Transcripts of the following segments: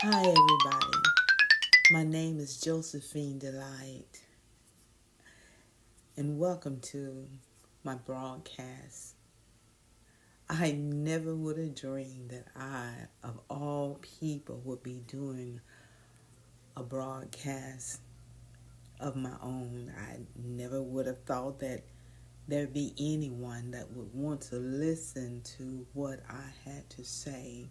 Hi, everybody. My name is Josephine Delight, and welcome to my broadcast. I never would have dreamed that I, of all people, would be doing a broadcast of my own. I never would have thought that there'd be anyone that would want to listen to what I had to say.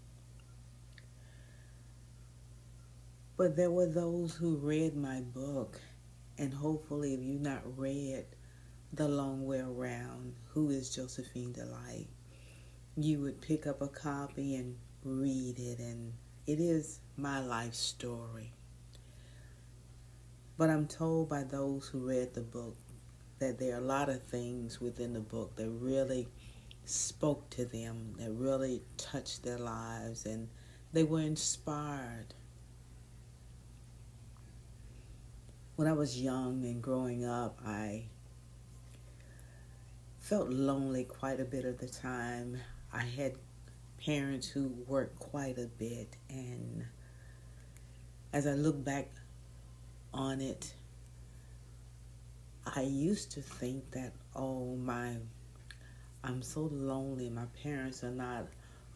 But there were those who read my book, and hopefully, if you've not read The Long Way Around, Who is Josephine Delight, you would pick up a copy and read it, and it is my life story. But I'm told by those who read the book that there are a lot of things within the book that really spoke to them, that really touched their lives, and they were inspired. When I was young and growing up, I felt lonely quite a bit of the time. I had parents who worked quite a bit, and as I look back on it, I used to think that, I'm so lonely. My parents are not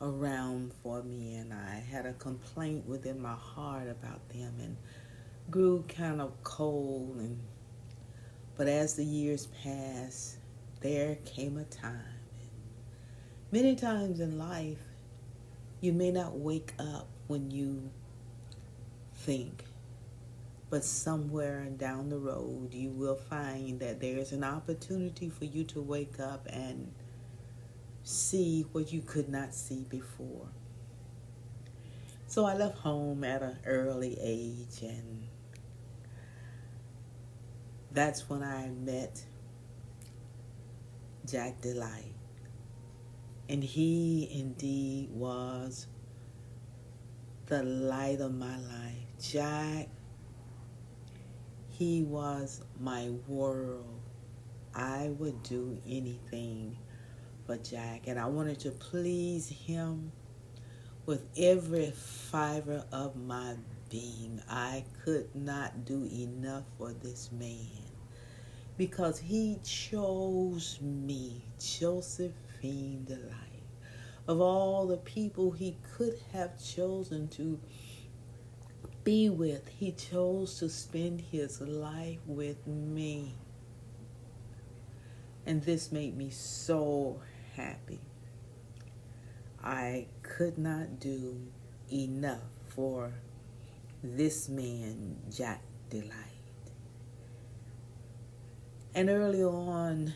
around for me, and I had a complaint within my heart about them and grew kind of cold. But as the years passed, there came a time. Many times in life, you may not wake up when you think, but somewhere down the road, you will find that there's an opportunity for you to wake up and see what you could not see before. So I left home at an early age, and that's when I met Jack Delight. And he indeed was the light of my life. Jack, he was my world. I would do anything for Jack, and I wanted to please him with every fiber of my being. I could not do enough for this man because he chose me, Josephine Delight. Of all the people he could have chosen to be with, he chose to spend his life with me. And this made me so happy. I could not do enough for this man, Jack Delight. And early on,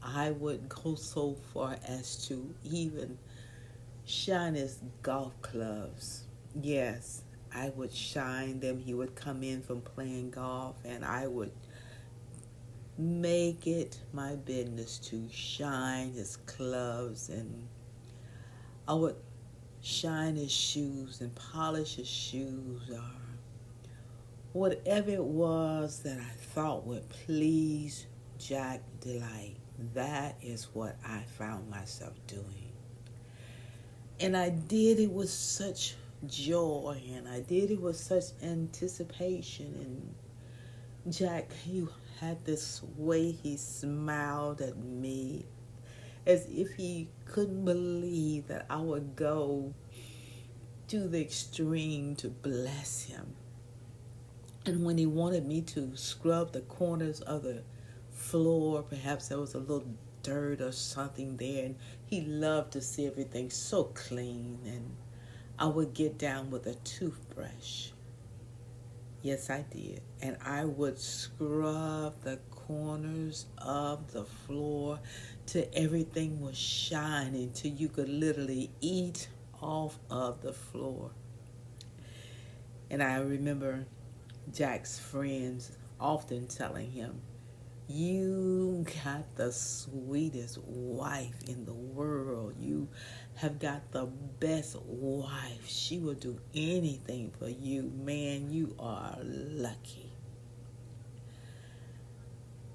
I would go so far as to even shine his golf clubs. Yes, I would shine them. He would come in from playing golf, and I would make it my business to shine his clubs, and I would shine his shoes and polish his shoes, or whatever it was that I thought would please Jack Delight. That is what I found myself doing. And I did it with such joy, and I did it with such anticipation. And Jack, he had this way he smiled at me as if he couldn't believe that I would go to the extreme to bless him. And when he wanted me to scrub the corners of the floor, perhaps there was a little dirt or something there, and he loved to see everything so clean, and I would get down with a toothbrush. Yes, I did. And I would scrub the corners of the floor till everything was shining, till you could literally eat off of the floor. And I remember Jack's friends often telling him, "You got the sweetest wife in the world. You have got the best wife. She will do anything for you. Man, you are lucky."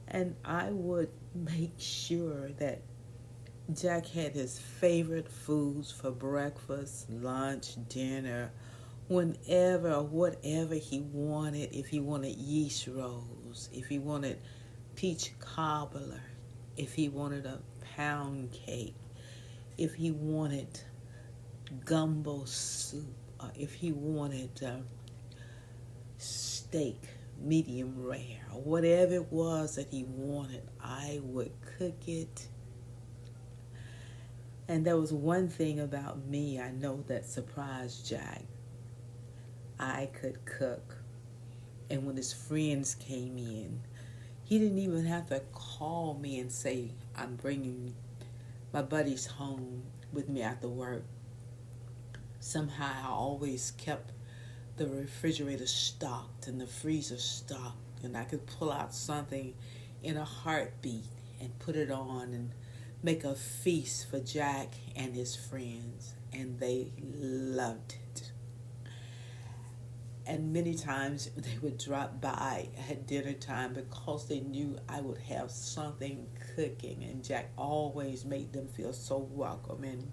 And I would make sure that Jack had his favorite foods for breakfast, lunch, dinner, whenever or whatever he wanted. If he wanted yeast rolls, if he wanted peach cobbler, if he wanted a pound cake, if he wanted gumbo soup, or if he wanted steak medium rare, or whatever it was that he wanted, I would cook it. And there was one thing about me I know that surprised Jack. I could cook. And when his friends came in, he didn't even have to call me and say, I'm bringing my buddies home with me after work. Somehow I always kept the refrigerator stocked and the freezer stocked, and I could pull out something in a heartbeat and put it on and make a feast for Jack and his friends, and they loved it. And many times they would drop by at dinner time because they knew I would have something cooking, and Jack always made them feel so welcome. And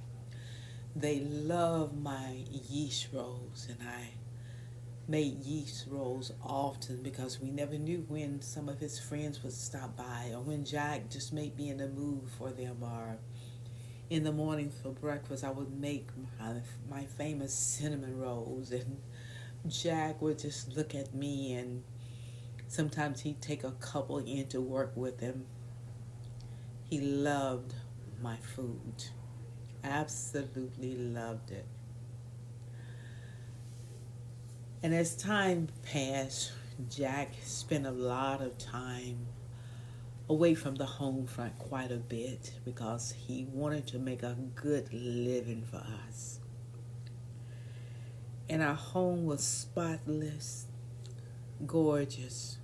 they loved my yeast rolls, and I made yeast rolls often because we never knew when some of his friends would stop by, or when Jack just may be in the mood for them, or in the morning for breakfast I would make my famous cinnamon rolls, and Jack would just look at me, and sometimes he'd take a couple in to work with him. He loved my food. Absolutely loved it. And as time passed, Jack spent a lot of time away from the home front, quite a bit, because he wanted to make a good living for us. And our home was spotless, gorgeous.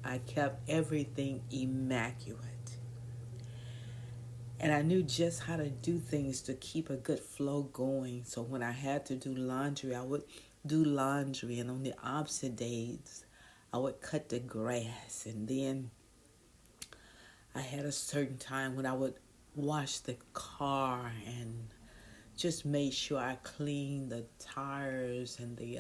I kept everything immaculate. And I knew just how to do things to keep a good flow going. So when I had to do laundry, I would do laundry. And on the opposite days, I would cut the grass. And then I had a certain time when I would wash the car and just made sure I cleaned the tires and the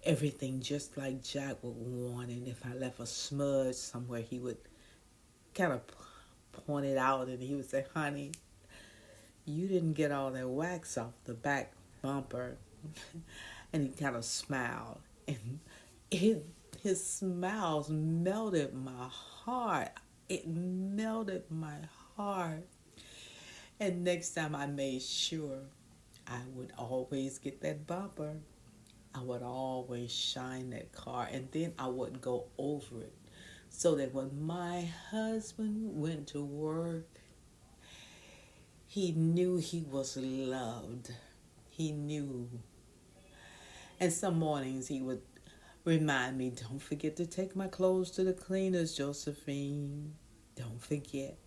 everything just like Jack would want. And if I left a smudge somewhere, he would kind of point it out, and he would say, honey, you didn't get all that wax off the back bumper. And he kind of smiled, and his smiles melted my heart. It melted my heart. And next time I made sure I would always get that bumper. I would always shine that car, and then I would go over it so that when my husband went to work, he knew he was loved. He knew. And some mornings he would remind me, don't forget to take my clothes to the cleaners, Josephine. Don't forget.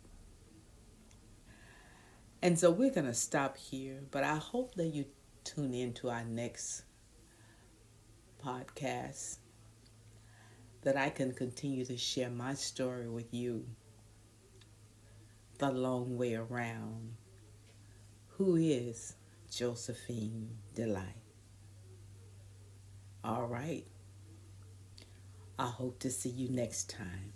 And so we're going to stop here, but I hope that you tune in to our next podcast, that I can continue to share my story with you the long way around. Who is Josephine Delight? All right. I hope to see you next time.